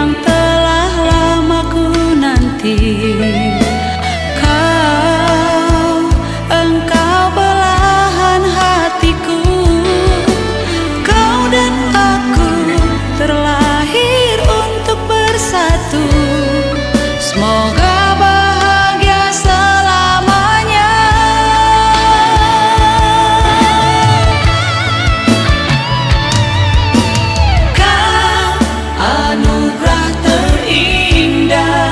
yang telah lama ku nanti. Engkau belahan hatiku. Kau dan aku terlahir untuk bersatu. Semoga bahagia selamanya. Kau anugerah terindah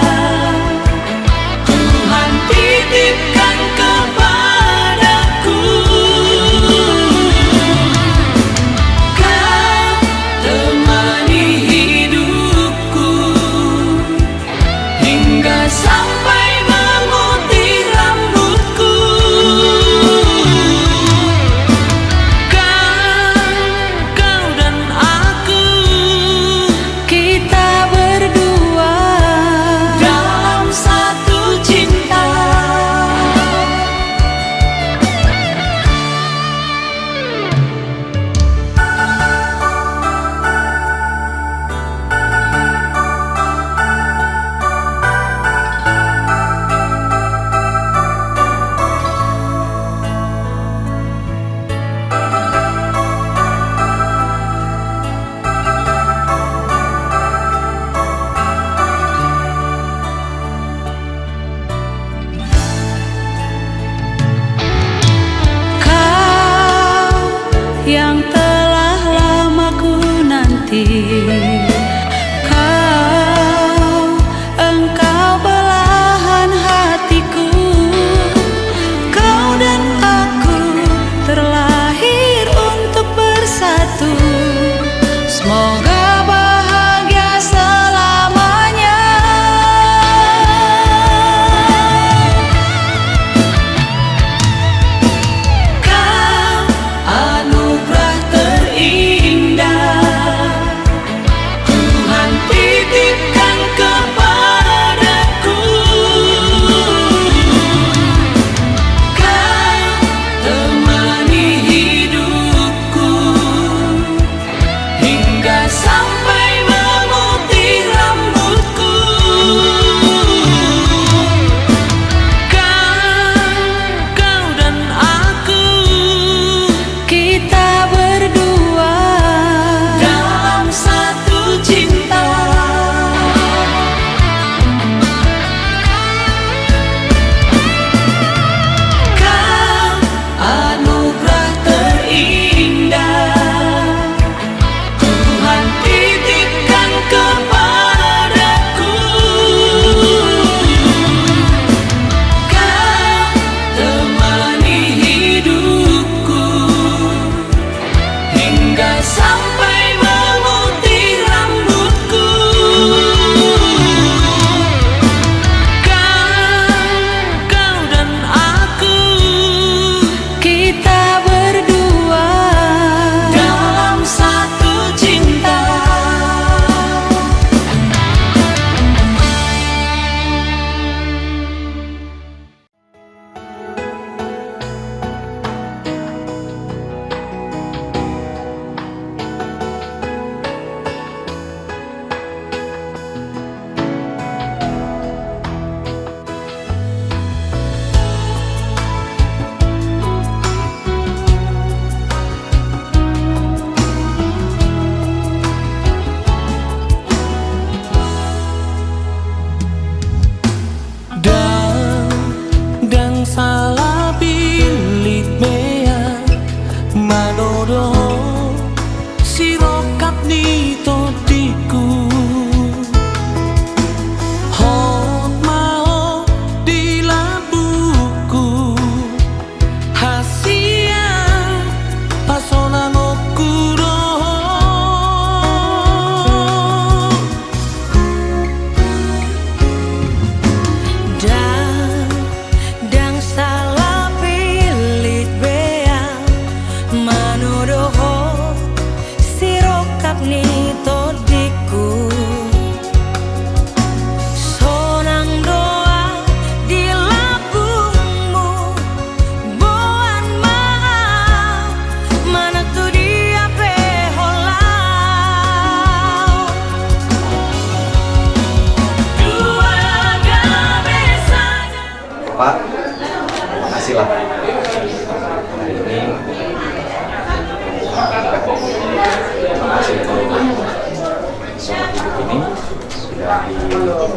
ini sudah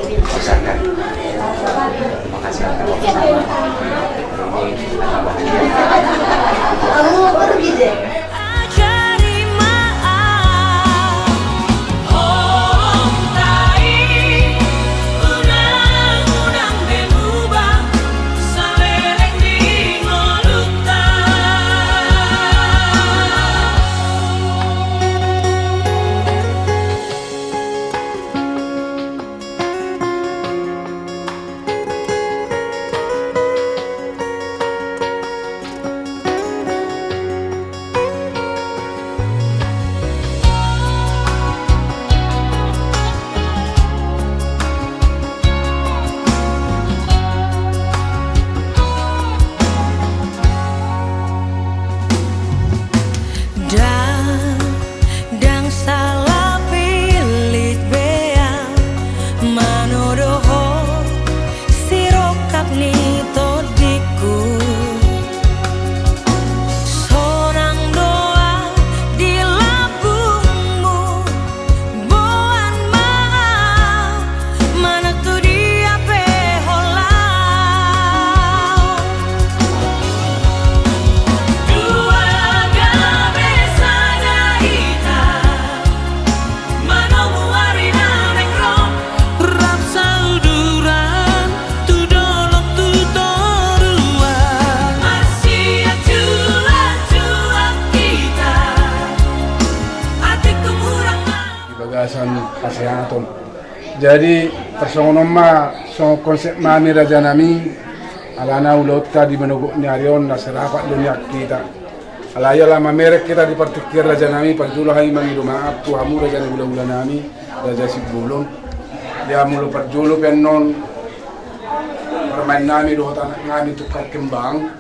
dipasarkan. Terima kasih atas waktunya. Ini kita bahagia. Bagasan Pasyaton. Jadi personom ma so konsep mami raja nami alana ulot ka di menuguk nyarion na serapat dunia kita. Alaya la mamerek kita di partikir raja nami parjulo hay mangido maaf tu hamu raja ula-ula nami raja sibulon. Dia mulu parjulo pennon permain nami do tanah nami tukar kembang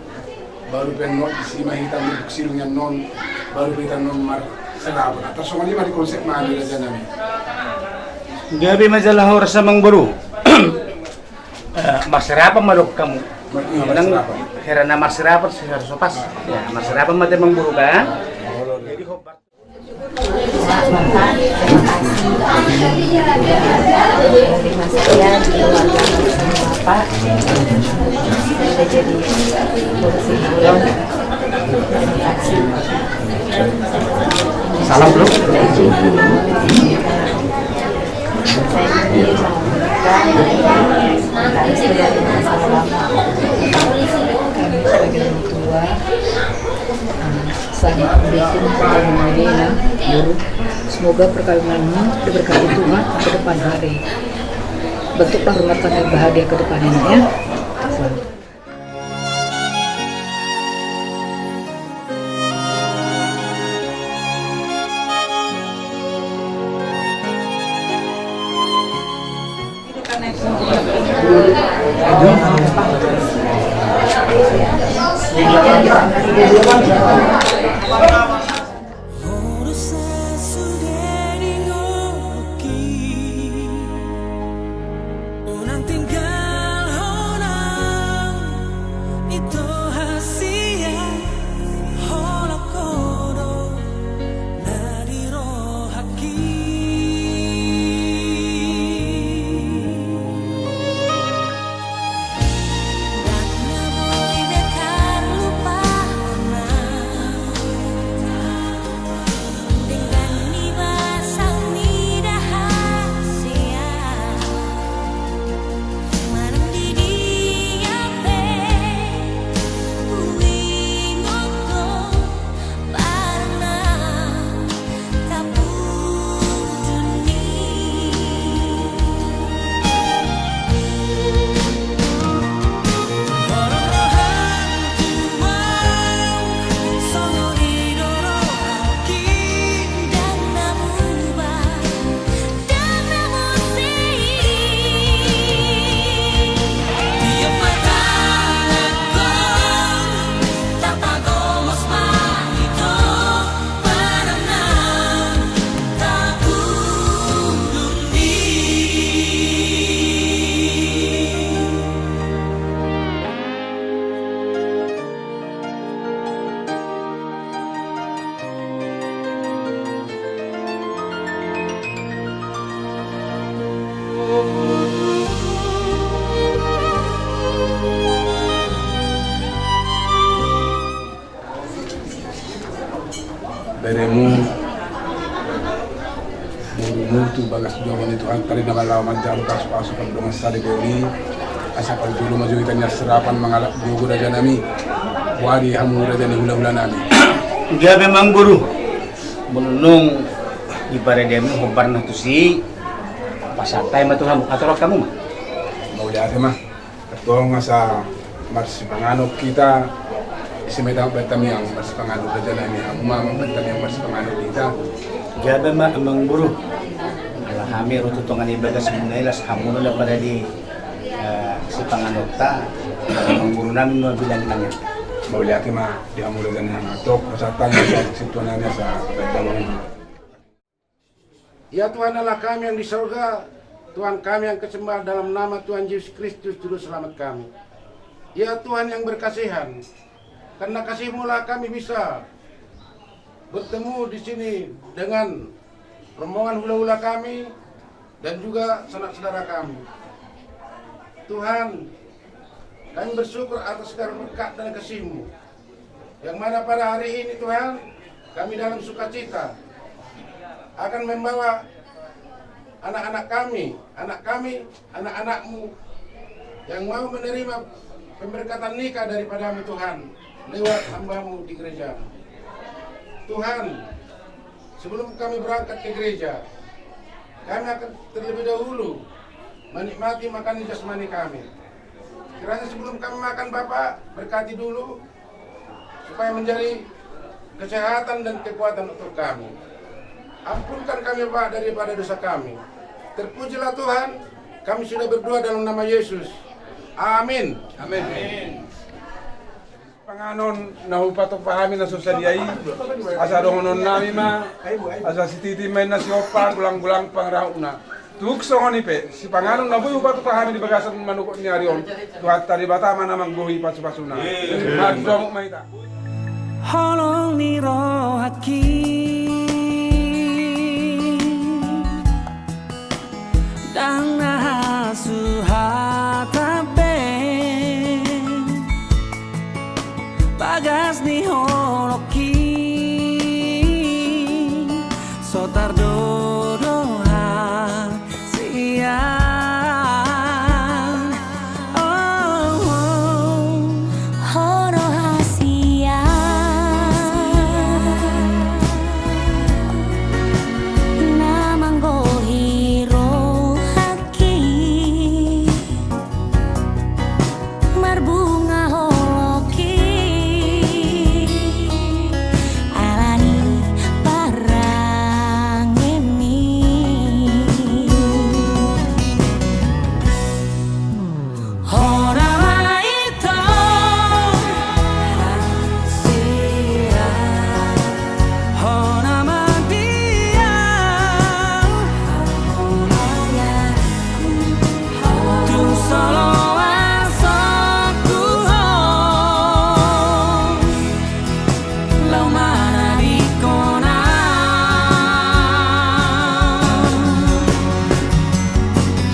baru pennon isi mahitam di silungnya non baru kita non mar serapat. Atas so mali konsep mami raja nami. Gabi majalah oras sa mangburu. Masirapan malok kamu. Menang herana masirapan sa sopas. Ya, masirapan mate mangburu ka. Jadi hobat. Salam bro. Semoga perkawinanmu diberkati Tuhan ke depan hari. Bentuklah rumah tangga yang bahagia ke depan ini ya. Beremu mutu bagas jomo ni Tuhan tali na kalaman jalo pasok dengan sari goli asa kalau dulu maju itanya serapan mengalap jogo raja nami wadi hamu raja ni hula nami Dia memang guru menunung ibarat dia menghubar na tu si pasatay matu hamu atau kamu mah mau lihat mah ketong sa marsi panganok kita Simetang betam yang masih pengaruh raja nami hamu betam yang masih pengaruh kita Dia memang guru ala kami rututungan ibadah sebenarnya las kamu nula pada di si panganota memang guru namin mabilang nanya mau lihat mah dia mulai dari atok pasatan yang situannya sa betam Ya Tuhan Allah kami yang di surga, Tuhan kami yang kesembah dalam nama Tuhan Yesus Kristus Juru Selamat kami. Ya Tuhan yang berkasihan, karena kasih-Mu lah kami bisa bertemu di sini dengan rombongan hula-hula kami dan juga sanak saudara kami. Tuhan, kami bersyukur atas segala berkat dan kasih-Mu, yang mana pada hari ini Tuhan, kami dalam sukacita akan membawa anak-anak kami, anak-anakmu yang mau menerima pemberkatan nikah daripada-Mu Tuhan lewat hamba-Mu di gereja. Tuhan, sebelum kami berangkat ke gereja, kami akan terlebih dahulu menikmati makanan jasmani kami. Kiranya sebelum kami makan Bapak, berkati dulu supaya menjadi kesehatan dan kekuatan untuk kami. Ampunkan kami Pak daripada dosa kami. Terpujilah Tuhan, kami sudah berdoa dalam nama Yesus. Amin. Amin. Panganon nahupato pahami na sosadiai asa dongonon nami ma asa si titi main na si opa gulang-gulang pangrahuna tukso ngoni pe si panganon na buyu pato pahami di bagasan manukot ni Arion tuhat tari batama namang buhi pasu-pasuna magdomok maita Holong ni rohaki Dang nahasuhatape Bagas ni holoki Sotar dodoha siang Oh, oh. Horoha siang Namang gohiro haki Marbunga holoki Alani parangemi Horama ito Hasia Honama dia Tu solo asoku Lau mana di kona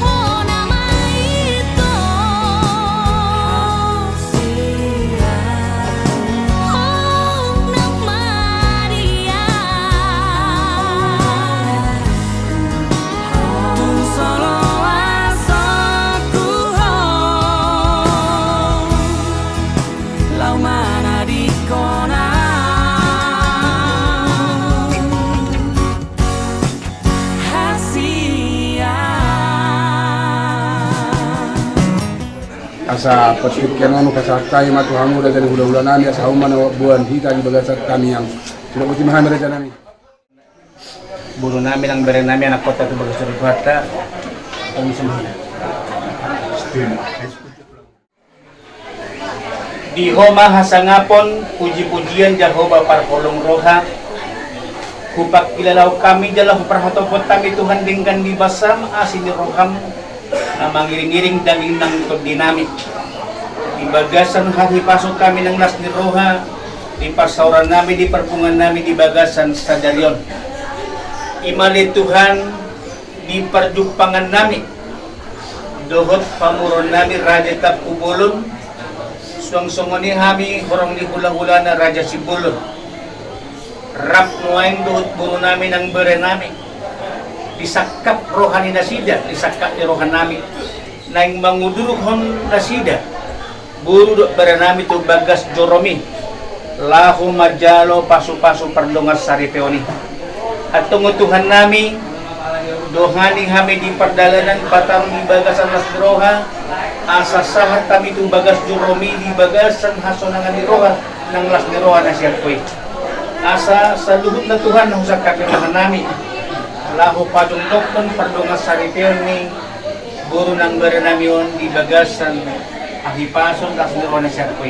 Honama ito Honam Maria Tu solo asoku Lau mana di kona Hasia asa persikirkan anu kasartai matu hamu raja ni hula-hula nami asa hamu mana buan hita di bagasan kami yang sudah utimahan raja nami guru namin ang beren namin anak kota itu bagus dari kota kami semua di homa hasangapon puji-pujian Jehovah parkolong roha kupak ilalaw kami jala perhatopot kami Tuhan dengan dibasam asin roham na mangiring-iring daging ng dinamit di bagasan hati pasok kami ng nas ni roha di pasauran namin di perpungan namin di bagasan sa Darion imali Tuhan di perjupangan namin dohot pamurun nami Raja Tapubulun, suang-sungoni hami horong di hula-hula na Raja Sibulun. Rap nuaing dohot buru nami ng bere nami. Disakap rohani nasida, disakap ni rohan nami. Naing manguduruhon nasida, buru do bere nami tu bagas joromi. Lahu majalo pasu-pasu pardongas saripeoni. At tungutuhan nami, dohani kami di perdalanan batang di bagasan las roha, asasahan kami tu bagas joromi di bagasan hasonangan di roha ng las roha na siya koy. Asa sa luhut na Tuhan na husak kakirahan nami. Lahu padungdokon pardongas saripeoni, buru ng berenamion di bagasan ahipason las roha na siya koy.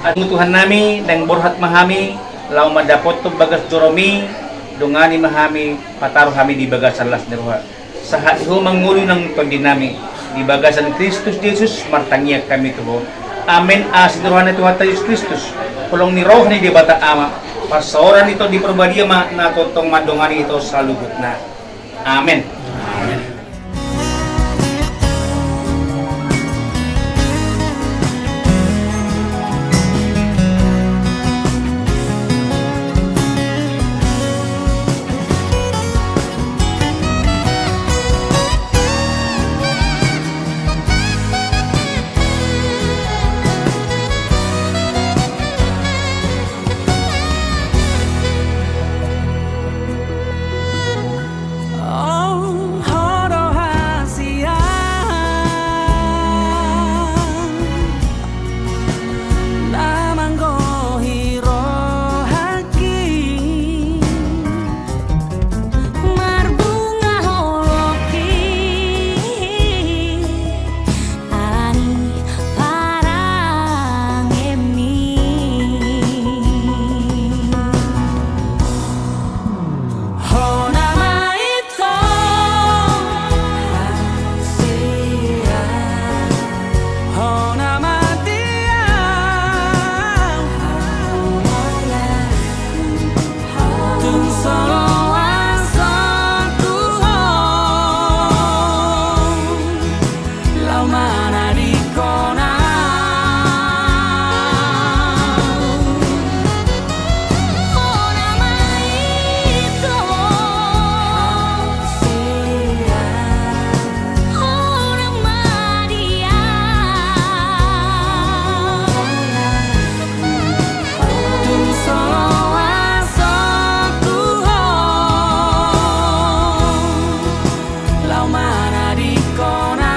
At tungutuhan nami, ng burhat mahami, lau madapot tu bagas joromi, dungani mahami pataruh kami di bagasan las nirwa sahat ho mangulo ng pagdinami di bagasan Kristus Jesus martangiak kami tuho amen asinirwa na Tuhan Yesus Kristus kulong ni roh ni di bata ama pasoran ito di perbadia ma natotong madungani ito sa lugut na amen. Oh, horo hasia namanggo hiro haki marbunga holoki alani parang emi Hona ito hasia Hona matia Tung solo asoku Lau mana di kona Hona maito Hona madia Tung solo asoku Lau mana di kona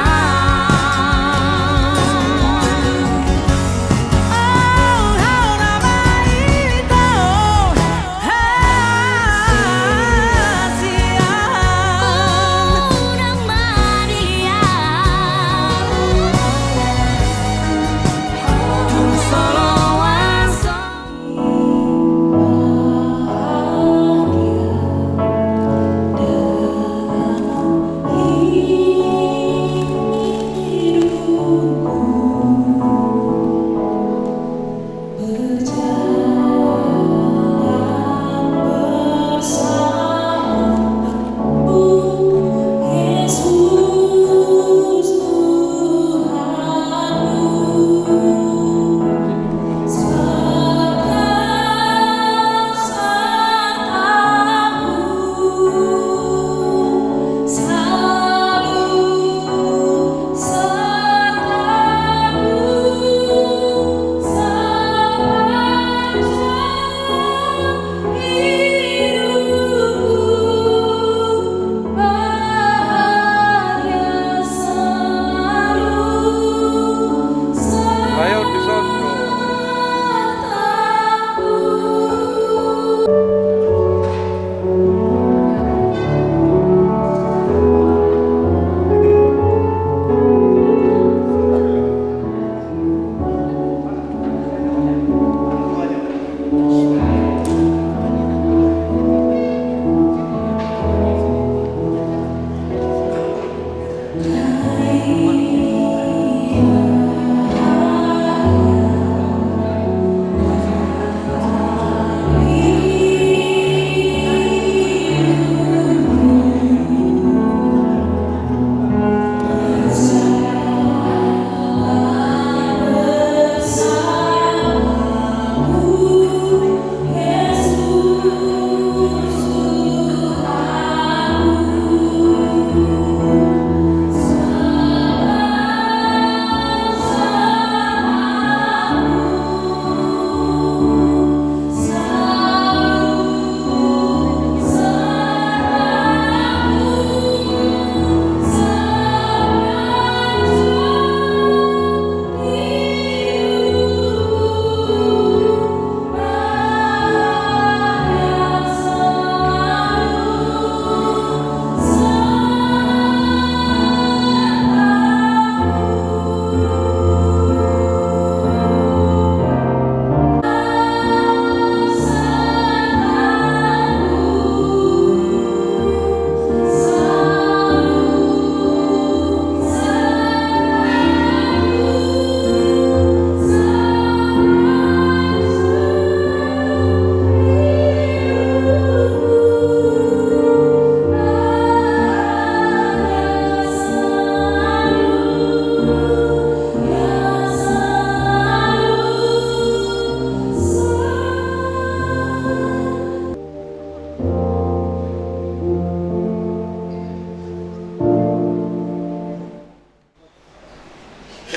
Oh, hona maito hasia Hona madia Tung solo asoku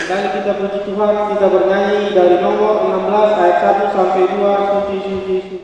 Kembali kita puji Tuhan, kita bernyanyi dari nomor 16 ayat 1 sampai 2, suci, suci, suci.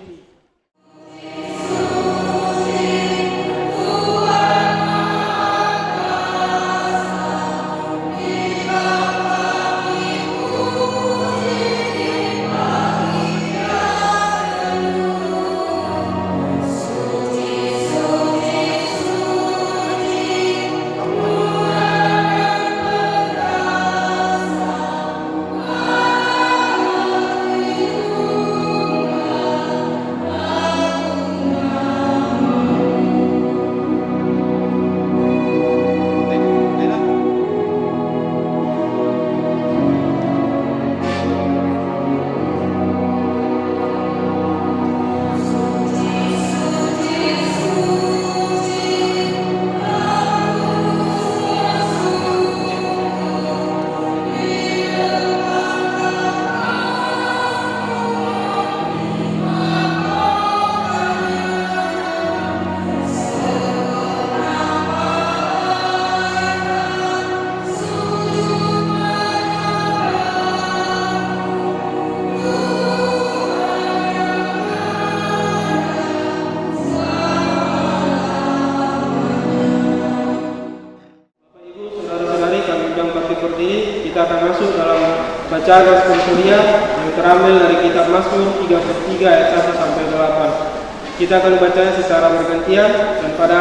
Kita akan masuk dalam bacaan responsorial yang terambil dari kitab Mazmur 33 ayat 1 sampai 8. Kita akan bacanya secara bergantian dan pada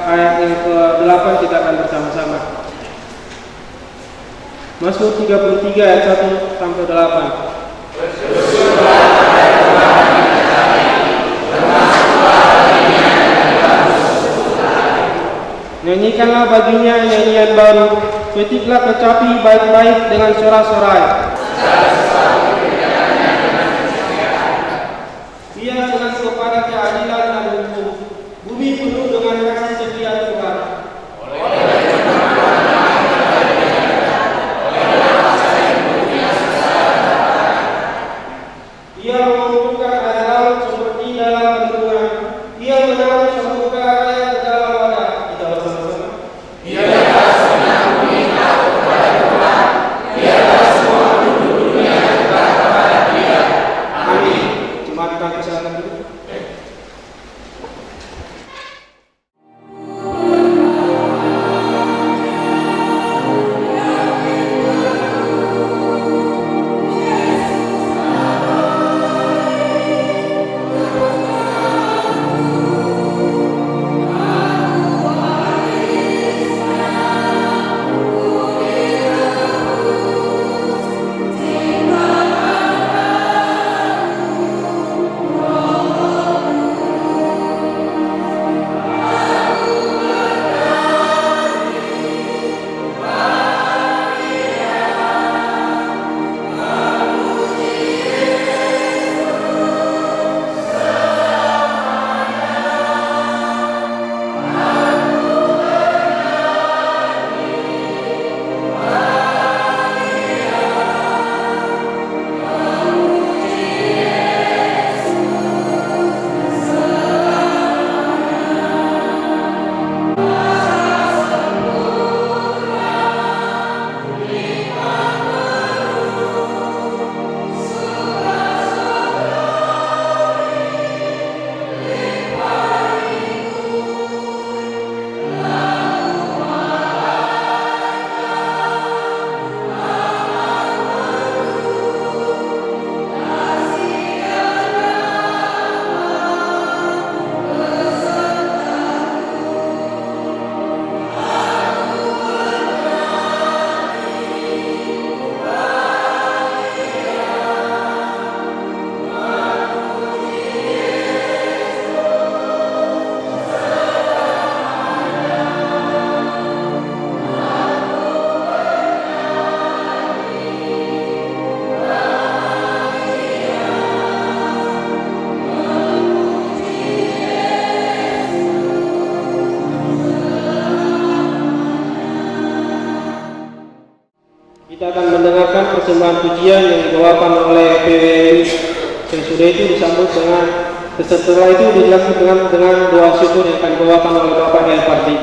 ayat yang ke-8 kita akan bersama-sama. Mazmur 33 ayat 1 sampai 8. Nyanyikanlah baginya nyanyian baru, petiklah kecapi baik-baik dengan sorak-sorai. Ia senang kepada keadilan dan hukum, bumi penuh dengan kasih setia Tuhan. Ia mengumpulkan air laut seperti dalam bendungan. Ia menaruh semoga air ke dalam wadah. Kita bersama-sama. Biarlah senang bumi takut kepada Tuhan. Biarlah semua penduduk dunia takut kepada Dia. Amin. Jemaatkan kesehatan dulu. Kita akan mendengarkan persembahan pujian yang dibawakan oleh PWI. Dan sudah itu disambut dengan, setelah itu dilanjutkan dengan doa syukur yang akan dibawakan oleh Bapak El Parti.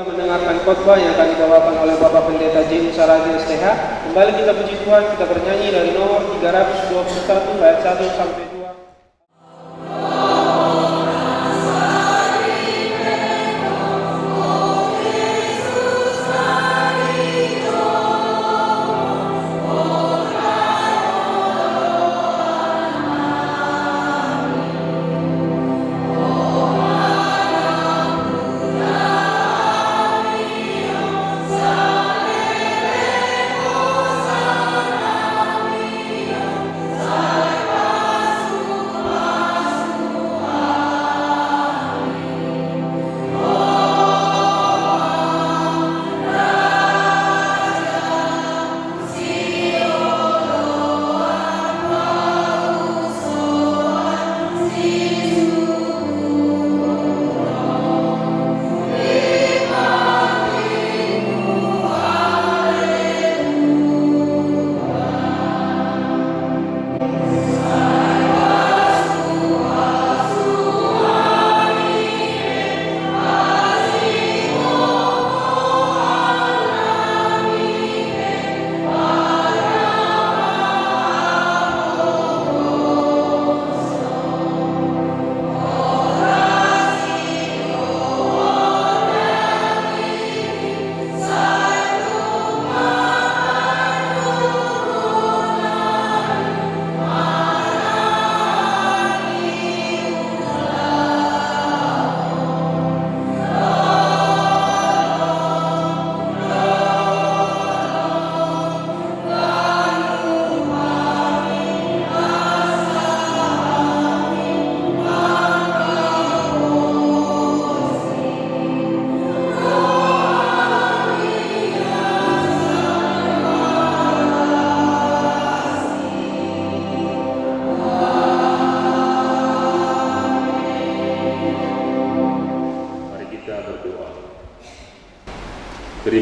kita mendengarkan khotbah yang akan dibawakan oleh Bapak Pendeta J. Saragi STH. Kembali kita puji Tuhan, kita bernyanyi dari nomor 321 ayat 1 sampai 2.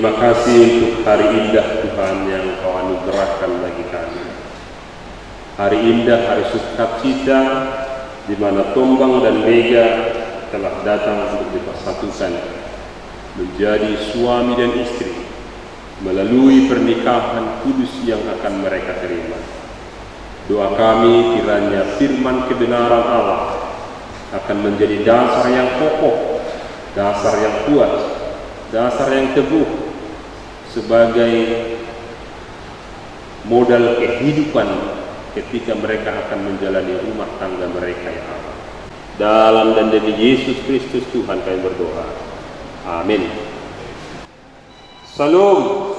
Terima kasih untuk hari indah Tuhan yang Kau anugerahkan bagi kami. Hari indah, hari sukacita, di mana Tombang dan Mega telah datang untuk dipersatukan menjadi suami dan istri melalui pernikahan kudus yang akan mereka terima. Doa kami kiranya firman kebenaran Allah akan menjadi dasar yang kokoh, dasar yang kuat, dasar yang teguh sebagai modal kehidupan ketika mereka akan menjalani rumah tangga mereka ya Allah. Dalam dan demi Yesus Kristus Tuhan kami berdoa. Amin. Salam.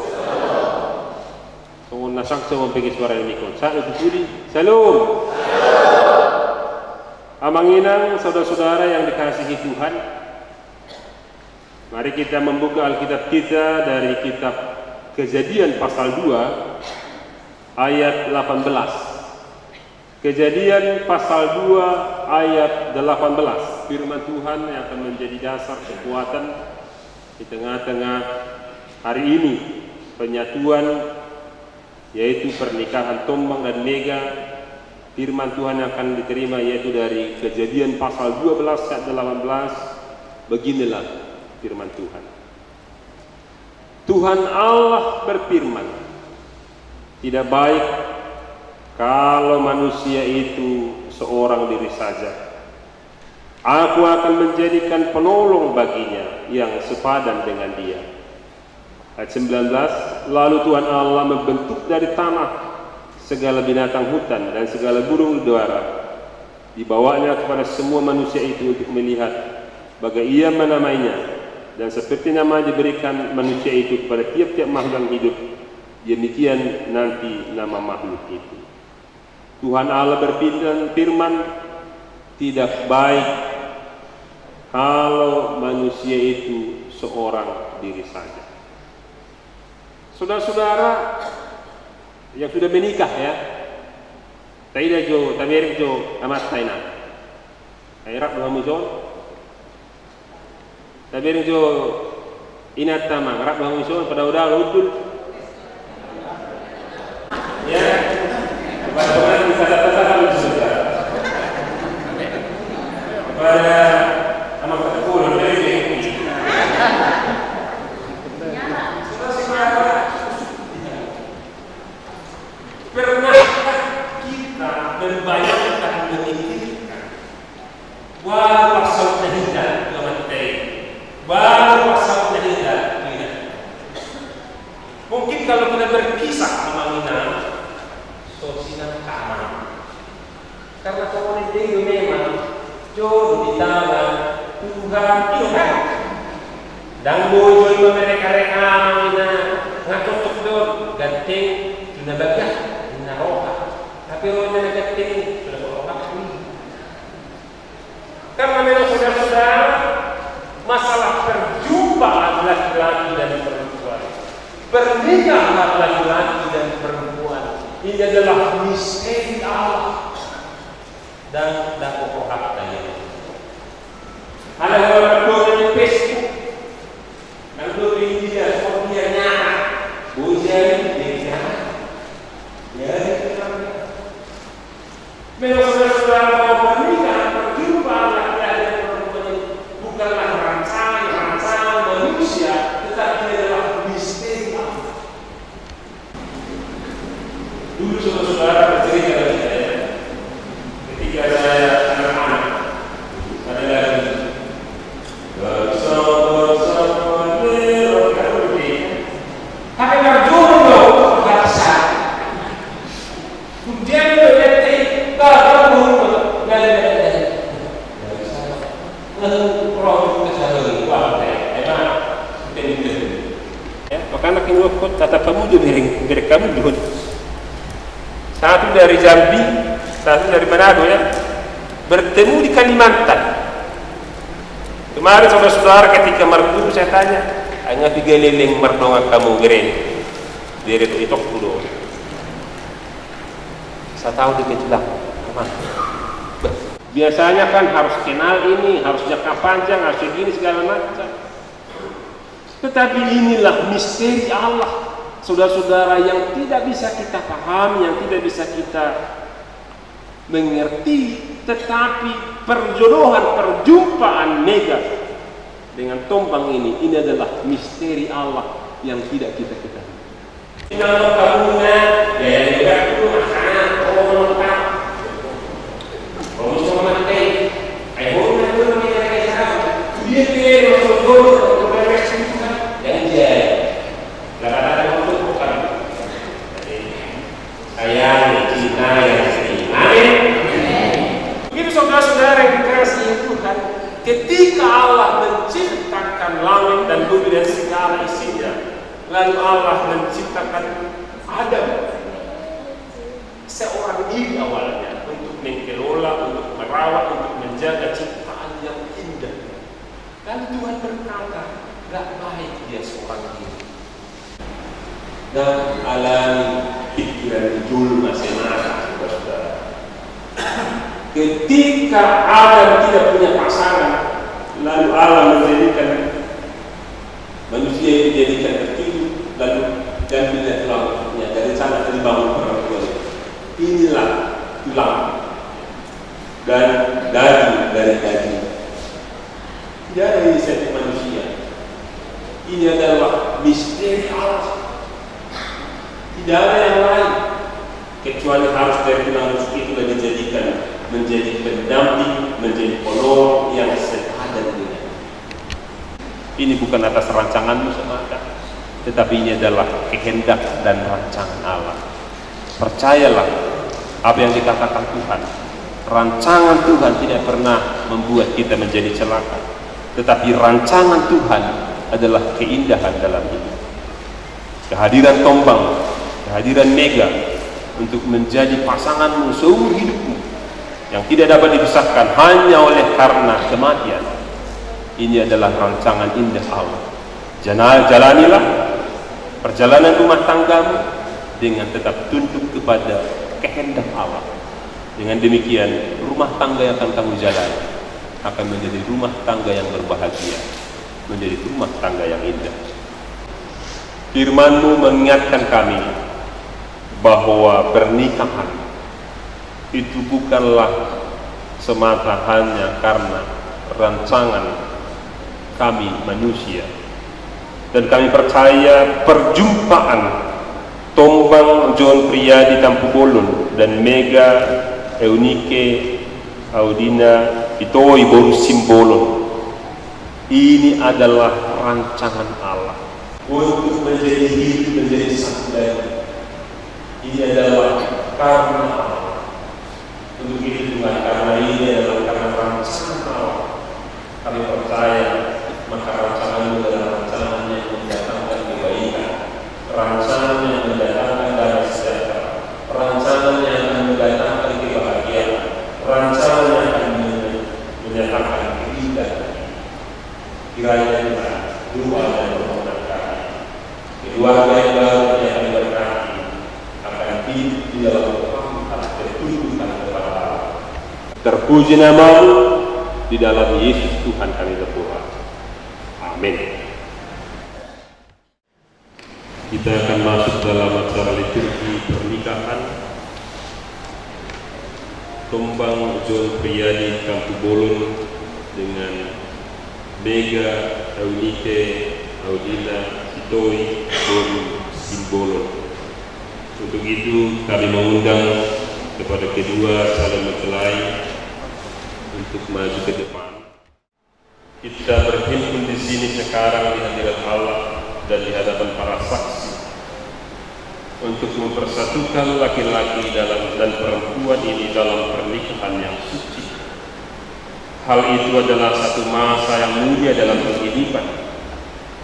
Tunggu nasak semua pergi suara yang mikron. Saya itu budi. Salam. Amanginang saudara-saudara yang dikasihi Tuhan. Mari kita membuka Alkitab kita dari kitab Kejadian pasal 2 ayat 18. Kejadian pasal 2 ayat 18. Firman Tuhan yang akan menjadi dasar kekuatan di tengah-tengah hari ini, penyatuan yaitu pernikahan Tombang dan Mega. Firman Tuhan yang akan diterima yaitu dari Kejadian pasal 12 ayat 18. Beginilah firman Tuhan. Tuhan Allah berfirman, tidak baik kalau manusia itu seorang diri saja. Aku akan menjadikan penolong baginya yang sepadan dengan dia. Ayat 19, lalu Tuhan Allah membentuk dari tanah segala binatang hutan dan segala burung udara. Dibawanya kepada semua manusia itu untuk melihat bagaimana ia menamainya. Dan seperti nama diberikan manusia itu kepada tiap-tiap makhluk yang hidup, demikian nanti nama makhluk itu. Tuhan Allah berfirman, tidak baik kalau manusia itu seorang diri saja. Saudara-saudara yang sudah menikah ya, taida jo, tamerik jo, amat taina. Airak Muhammad tabirin jo inat tamang rak bang ison pada udah lutul ya kepada orang bisa datang juga kepada anak sekolah dari kalau kita berkisah sama Mina, sosial kanan. Karena kalau dia memang jodoh di tangan Tuhan Tuhan. Dan bojo mereka Mina ngatok dong ganteng tuna bagah tuna roha. Tapi rohnya ganteng sudah roha. Karena memang saudara-saudara, masalah perjumpaan laki-laki dan perempuan, pernikahan laki-laki dan perempuan, ini adalah misteri Allah dan pokok harta ini. Ada orang berdua di Facebook, yang berdua dia, dia nyata, bujang dia, ya. Memang saudara-saudara mau pernikahan perjumpaan laki-laki dan perempuan ini bukanlah rancangan manusia, tetapi adalah misteri Allah. Dulu saudara-saudara bercerita dari saya, ketika saya anak-anak, ada lagi tapi berjodoh bahasa kemudian berarti kalau anak yang waktu tata pemuda berekamu dulu. Satu dari Jambi, satu dari Manado ya, bertemu di Kalimantan. Kemarin saudara-saudara ketika merdu saya tanya, hanya 3 leleng merdonga kamu geren, dari itu dulu. Saya tahu di kecilak, biasanya kan harus kenal ini, harus jangka panjang, harus begini segala macam. Tetapi inilah misteri Allah, saudara-saudara, yang tidak bisa kita pahami, yang tidak bisa kita mengerti. Tetapi perjodohan, perjumpaan mega dengan tombang ini adalah misteri Allah yang tidak kita ketahui. Kalau kamu ya juga itu makanan, ketika Allah menciptakan langit dan bumi dan segala isinya, lalu Allah menciptakan Adam, seorang diri awalnya, untuk mengelola, untuk merawat, untuk menjaga ciptaan yang indah. Lalu Tuhan berkata, gak baik dia seorang diri. Dan alami pikiran jul masing-masing, saudara. Ketika Adam tidak punya pasangan, lalu Allah menjadikan manusia dijadikan tertidur, lalu dan bila tulangnya dari sana dibangun perempuan. Inilah tulang dan daging dari daging. Tidak ada inisiatif manusia. Ini adalah misteri Allah. Tidak ada yang lain kecuali harus dari tulang rusuk itu dijadikan menjadi pendamping, menjadi penolong yang sepadan dengan. Ini bukan atas rancanganmu semata, tetapi ini adalah kehendak dan rancangan Allah. Percayalah apa yang dikatakan Tuhan. Rancangan Tuhan tidak pernah membuat kita menjadi celaka, tetapi rancangan Tuhan adalah keindahan dalam hidup. Kehadiran tombang, kehadiran mega untuk menjadi pasanganmu seumur hidupmu, yang tidak dapat dipisahkan hanya oleh karena kematian. Ini adalah rancangan indah Allah. Jalanilah perjalanan rumah tanggamu dengan tetap tunduk kepada kehendak Allah. Dengan demikian, rumah tangga yang akan kamu jalani akan menjadi rumah tangga yang berbahagia, menjadi rumah tangga yang indah. Firman-Mu mengingatkan kami bahwa pernikahan itu bukanlah semata hanya karena rancangan kami manusia, dan kami percaya perjumpaan tombang John Priyadi Tampu Bolon dan Mega Eunike Audina Pitoi Boru Simbolon ini adalah rancangan Allah untuk menjadi hidup menjadi satu lagi. Ini adalah karena Allah. Untuk itu Tuhan, karena ini adalah karena rancangan Allah. Kami percaya maka rancangan adalah rancangan yang mendatangkan kebaikan, rancangan yang mendatangkan damai sejahtera, rancangan yang akan mendatangkan kebahagiaan, rancangan yang akan menyatakan keindahan. Kiranya Tuhan, doa dan permohonan kami, keluarga yang baru yang kami berkati akan hidup di dalam ketaatan ketundukan kepada Allah. Terpuji nama-Mu di dalam Yesus Tuhan kami berdoa. Amin. Kita akan masuk dalam acara liturgi pernikahan. Tombang John Priyadi Kampu Bolon dengan Mega Eunike Audina Pitoi Boru Simbolon. Untuk itu kami mengundang kepada kedua calon mempelai untuk maju ke depan. Kita berhimpun di sini sekarang di hadirat Allah dan di hadapan para saksi untuk mempersatukan laki-laki dan perempuan ini dalam pernikahan yang suci. Hal itu adalah satu masa yang mulia dalam kehidupan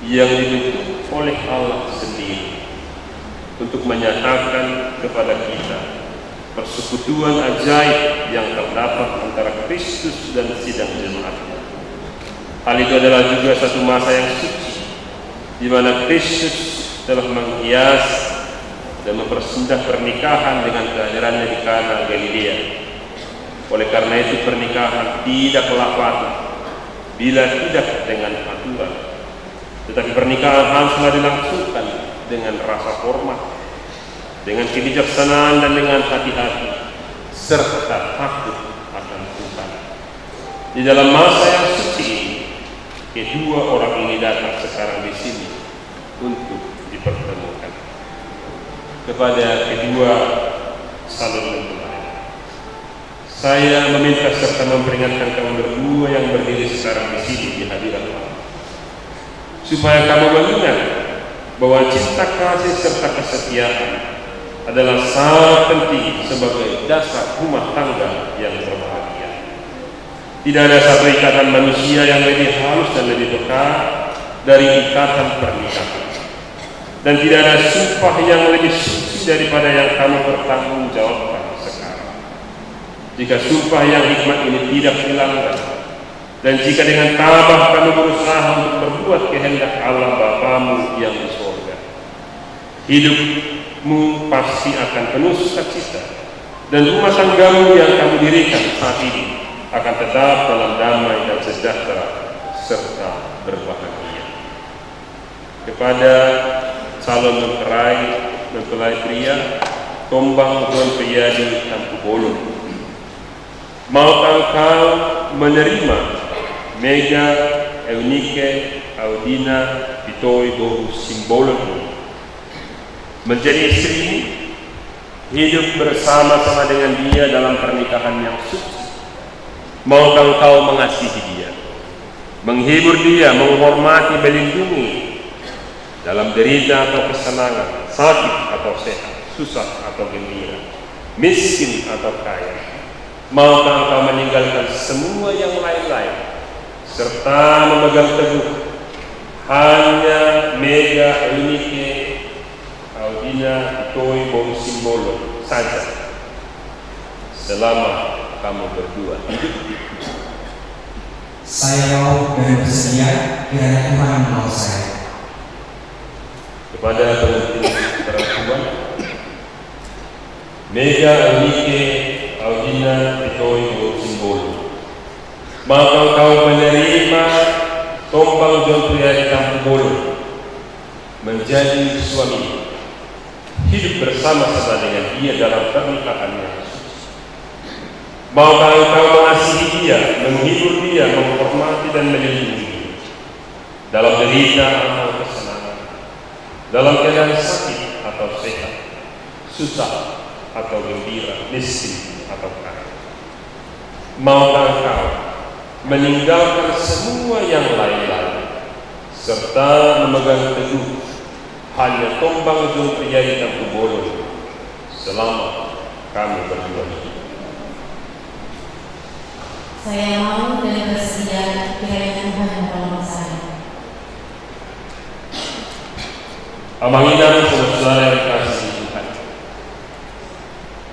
yang dibentuk oleh Allah sendiri untuk menyatakan kepada kita persekutuan ajaib yang terdapat antara Kristus dan sidang jemaatnya. Hal itu adalah juga satu masa yang suci di mana Kristus telah menghias dan mempersindah pernikahan dengan kehadirannya di Kana Galilea. Oleh karena itu pernikahan tidaklah patut bila tidak dengan aturan, tetapi pernikahan haruslah dilangsungkan dengan rasa hormat, dengan kebijaksanaan dan dengan hati-hati serta takut akan Tuhan. Di dalam masa yang suci ini, kedua orang ini datang sekarang di sini untuk dipertemukan. Kepada kedua calon mempelai, saya meminta serta memperingatkan kamu berdua yang berdiri sekarang di sini di hadirat Allah, supaya kamu mengingat bahwa cinta kasih serta kesetiaan adalah sangat penting sebagai dasar rumah tangga yang berbahagia. Tidak ada satu ikatan manusia yang lebih halus dan lebih dekat dari ikatan pernikahan. Dan tidak ada sumpah yang lebih suci daripada yang kamu bertanggungjawabkan sekarang. Jika sumpah yang hikmat ini tidak dilanggar, dan jika dengan tabah kamu berusaha untuk berbuat kehendak Allah Bapamu yang di surga, hidupmu pasti akan penuh sukacita, dan rumah tanggamu yang kamu dirikan saat ini akan tetap dalam damai dan sejahtera serta berbahagia. Kepada calon mempelai pria, Tombang John Priyadi Kampu Bolon, maukah engkau menerima Mega Eunike Audina Pitoi Boru Simbolon menjadi istrimu, hidup bersama-sama dengan dia dalam pernikahan yang suci? Maukah engkau mengasihi dia, menghibur dia, menghormati, melindungi dalam derita atau kesenangan, sakit atau sehat, susah atau gembira, miskin atau kaya? Maukah engkau meninggalkan semua yang lain-lain serta memegang teguh hanya Mega Eunike Audina Pitoi Boru Simbolon saja selama kamu berdua hidup? Saya mau dan bersedia kiranya Tuhan mau saya. Kepada pengantin perempuan, Mega Eunike Audina Pitoi Boru Simbolon, maka engkau menerima Tombang John Priyadi Kampu Bolon menjadi suami, hidup bersama-sama dengan dia dalam pernikahan yang suci. Maukah engkau mengasihi dia, menghibur dia, menghormati dan melindungi dalam derita atau kesenangan, dalam keadaan sakit atau sehat, susah atau gembira, miskin atau kaya? Maukah engkau meninggalkan semua yang lain-lain serta memegang teguh hanya Tombang Jun Priyayi Tampu Bolon selama kami berdua hidup. Saya mau dan bersedia kiranya Tuhan menolong saya. Abang Ina, saudara yang dikasihi Tuhan,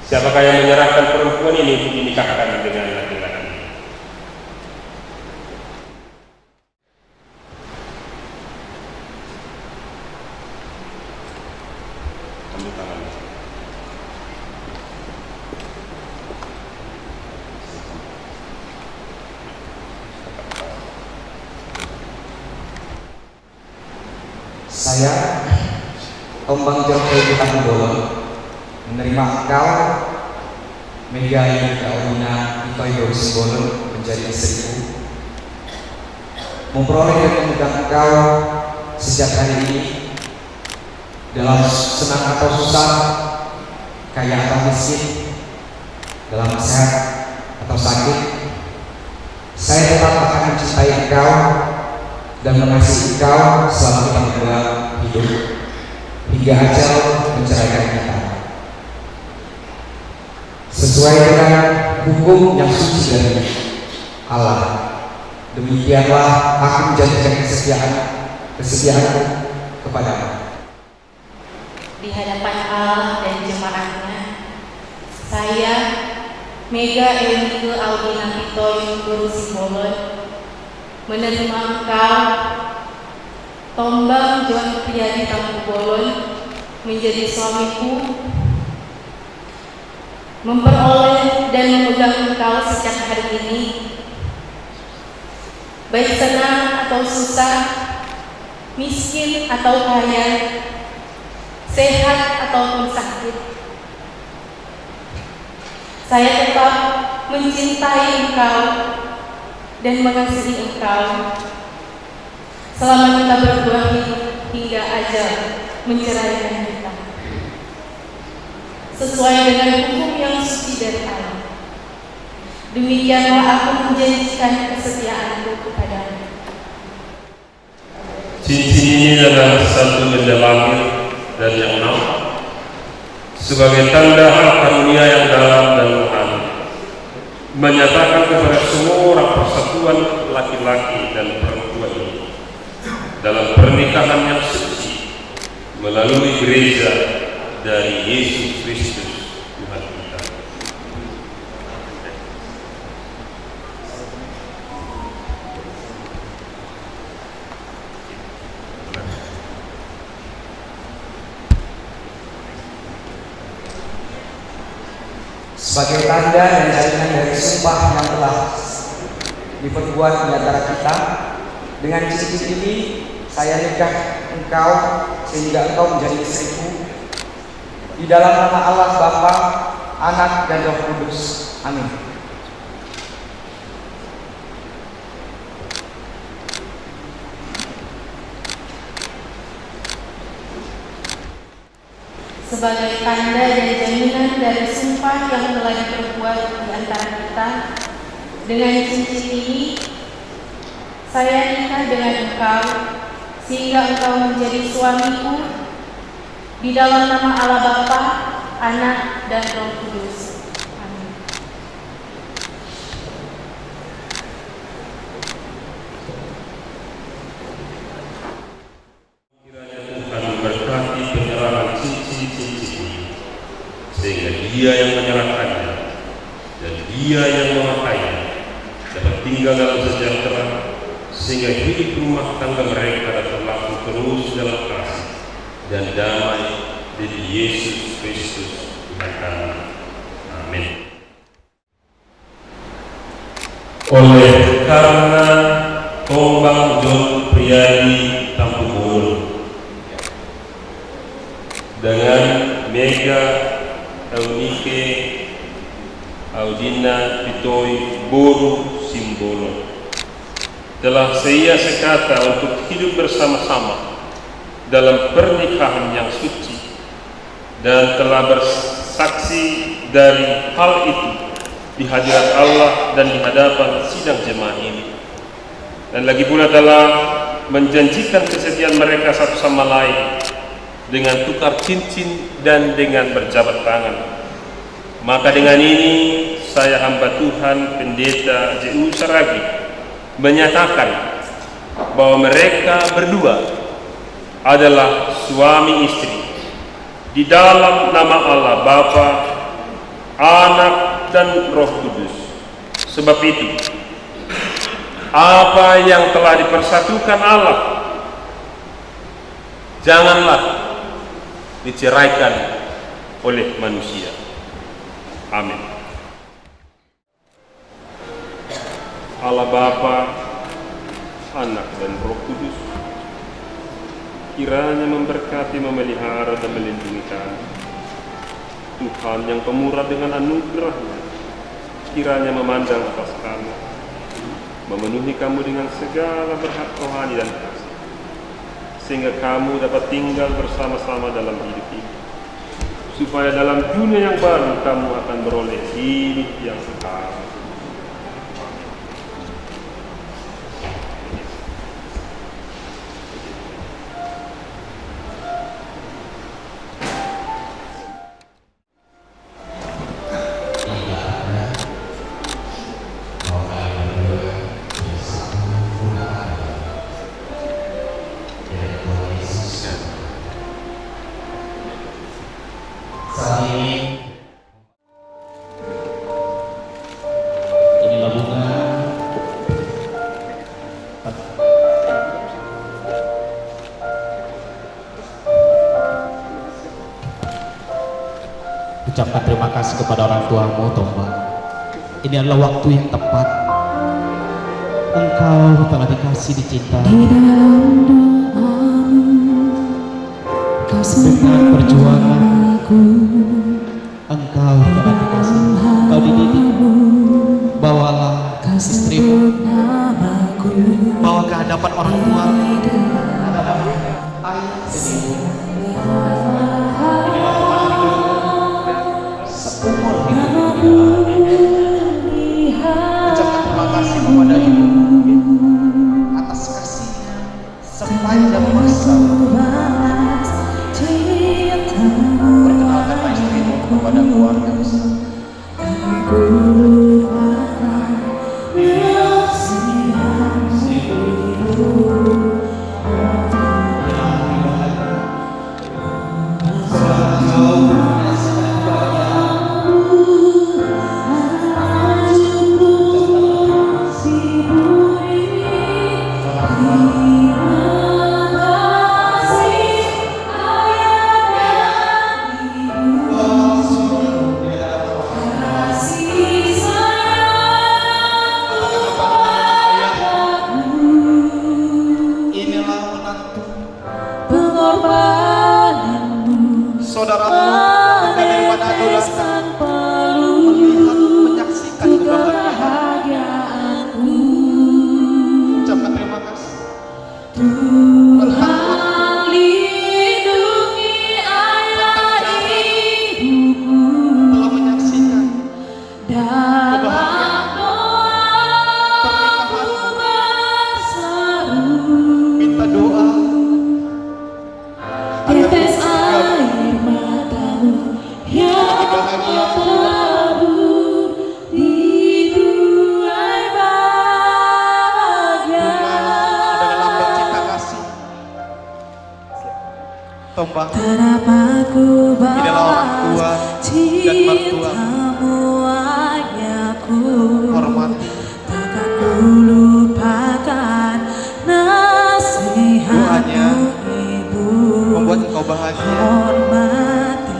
siapakah yang menyerahkan perempuan ini untuk dinikahkan dengan laki-laki? Ambil tangan. Saya, Tombang Jun Priyayi Tampu Bolon, menerima engkau, Mega Audina Itoyo Simbolon, menjadi istriku, memperoleh dan memegang engkau sejak hari ini, dalam senang atau susah, kaya atau miskin, dalam sehat atau sakit, saya tetap akan mencintai engkau dan mengasihi engkau selama kita berdua hidup hingga ajal menceraikan kita. Sesuai dengan hukum yang suci dari Allah, demikianlah aku menjanjikan kesetiaanku kepadamu. Di hadapan Allah dan jemaatnya, saya, Mega Eunike Audina Itoyo Guru Simbolon, menerima engkau, Tombang Jun Priyayi Tampu Bolon, menjadi suamiku, memperoleh dan memegang engkau sejak hari ini, baik senang atau susah, miskin atau kaya, sehat ataupun sakit. Saya tetap mencintai engkau dan mengasihi engkau selama kita berdua hidup hingga ajal menceraikan kita, sesuai dengan hukum yang suci dari Allah. Demikianlah aku menjanjikan kesetiaanku kepadamu. Cincin ini adalah satu benda lahir dan yang nampak sebagai tanda hal karunia yang dalam dan rohani, menyatakan kepada semua orang persatuan laki-laki dan perempuan ini dalam pernikahan yang suci melalui gereja dari Yesus Kristus Tuhan kita. Sebagai tanda dan jaminan dari sumpah yang telah diperbuat di antara kita, dengan cincin ini saya nikah engkau sehingga engkau menjadi istriku, di dalam nama Allah Bapa, Anak dan Roh Kudus. Amin. Sebagai tanda dan jaminan dari sumpah yang telah diperbuat di antara kita, dengan cincin ini saya nikah dengan engkau sehingga engkau menjadi suamiku, di dalam nama Allah Bapa, Anak dan Roh Kudus. Amin. Kiranya Tuhan memberkati penyerahan cincin-cincin ini, sehingga Dia yang menyerahkannya dan Dia yang memakainya dapat tinggal dalam sejahtera, sehingga hidup rumah tangga mereka dapat laku terus dalam kasih dan damai dari Yesus Kristus Tuhan kami. Amin. Oleh karena Tombang Jun Priyayi Tampu Bolon dengan Mega Eunike Audina Itoyo Guru Simbolon telah seia sekata untuk hidup bersama-sama dalam pernikahan yang suci, dan telah bersaksi dari hal itu di hadirat Allah dan di hadapan sidang jemaat ini, dan lagi pula telah menjanjikan kesetiaan mereka satu sama lain dengan tukar cincin dan dengan berjabat tangan. Maka dengan ini saya hamba Tuhan Pendeta J.U. Saragi menyatakan bahwa mereka berdua adalah suami istri di dalam nama Allah Bapa, Anak dan Roh Kudus. Sebab itu, apa yang telah dipersatukan Allah janganlah diceraikan oleh manusia. Amin. Allah Bapa, Anak dan Roh Kudus kiranya memberkati, memelihara dan melindungi kami. Tuhan yang pemurah dengan anugerah-Nya kiranya memandang atas kamu, memenuhi kamu dengan segala berkat rohani dan kasih, sehingga kamu dapat tinggal bersama-sama dalam hidup ini, supaya dalam dunia yang baru kamu akan beroleh hidup yang kekal. Inilah bunga ucapkan terima kasih kepada orang tuamu, Tomba. Ini adalah waktu yang tepat. Engkau telah dikasih, dicintai. Dengan perjuangan engkau telah dikasih, engkau dididik. Bawalah istrimu, bawa ke hadapan orang tua, hadapan ayah dan ibu. Inilah tempat hidup seumur hidup. Ucapkan terima kasih kepada ibu atas kasihnya sepanjang masa. Perkenalkanlah istrimu kepada keluarga besar. Saudaramu daripada datang melihat, menyaksikan kebahagiaanmu. Ucapkan terima kasih. Tuhan lindungi ayah ibumu telah menyaksikan dalam doaku berseru. minta doa Tetes air matamu yang bertabur di tuai bahagia. dengan lambang cinta kasih. Tomba, Terapatku inilah orang tua balas dan mertua. cintamu ayahku. Hormati. Takkan ku lupakan Doanya nasihatmu ibu. membuat engkau bahagia. Hormati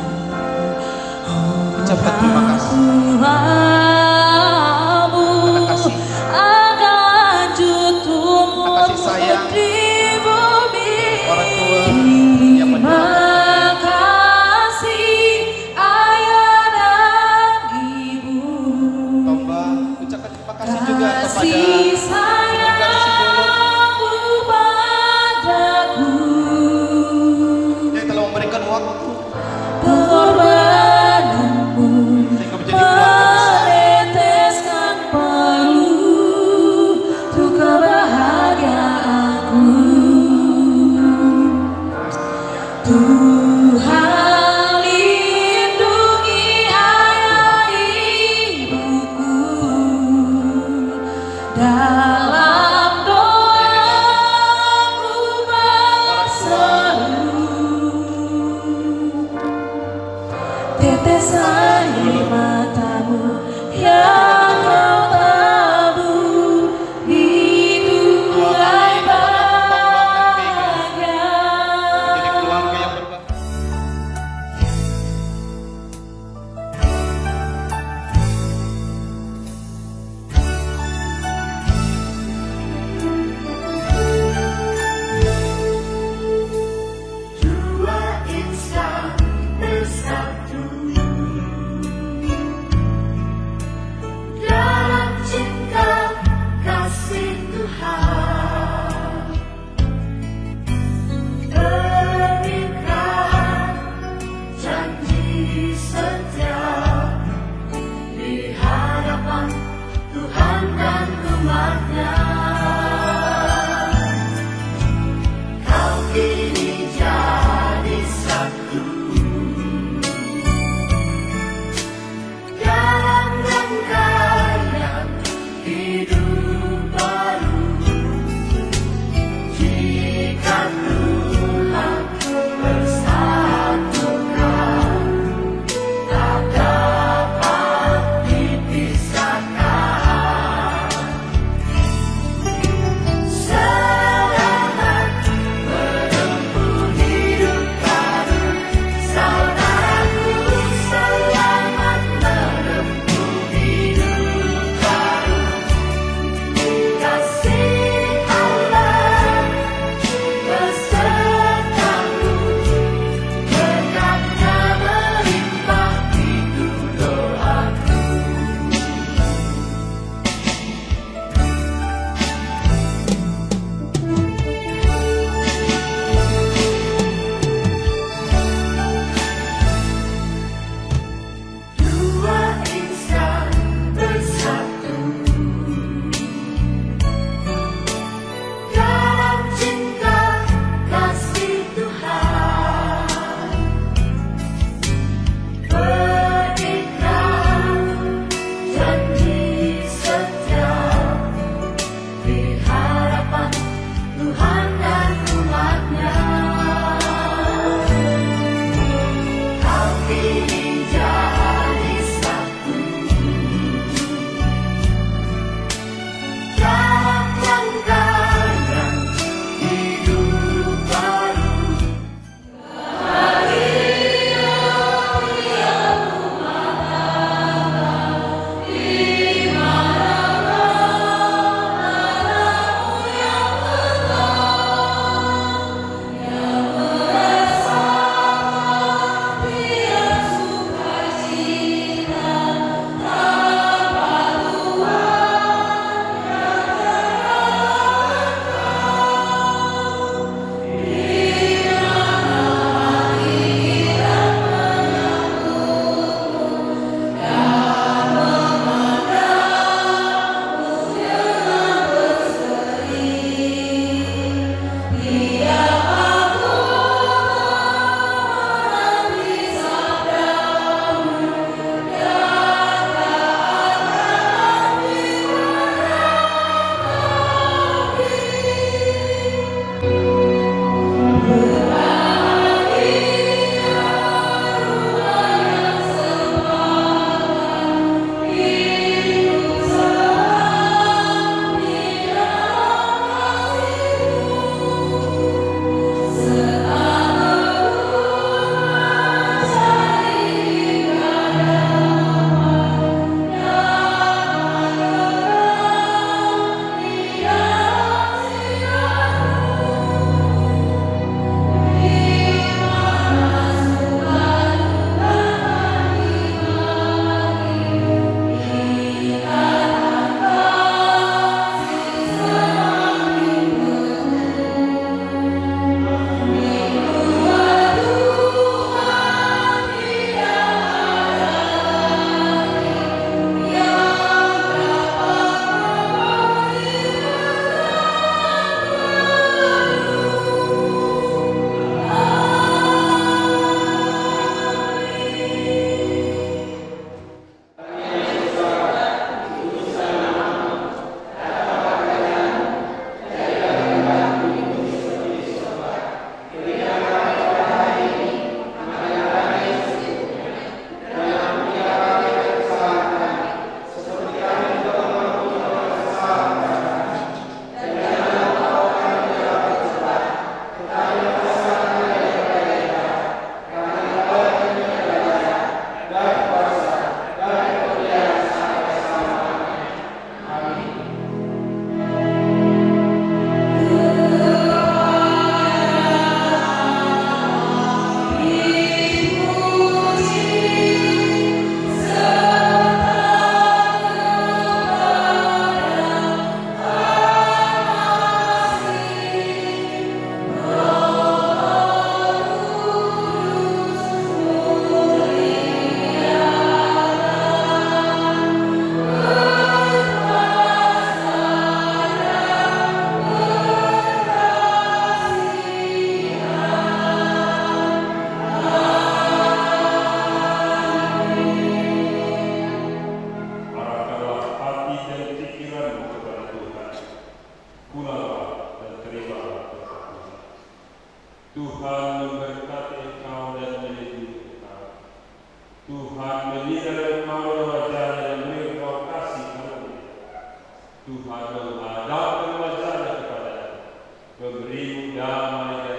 Ucapkan terima kasih. tuamu kasih. akan tumbuh kasih sayang di bumi. orang tua yang mendoakan. Terima kasih ayah dan ibu. Tomba, ucapkan terima kasih juga kepada Kasih sayangmu padaku. yang telah memberikan waktu Pengorbananmu sehingga menjadi keluarga besar. meneteskan peluh untuk kebahagiaanku. basahi matamu yang kau tabur di tuai bahagia. Dua insan bersatu memberkati engkau dan melindungi engkau. Tuhan menyinari engkau dengan wajahnya dan memberi engkau kasih karunia. Tuhan menghadapkan wajahnya kepada memberimu damai dan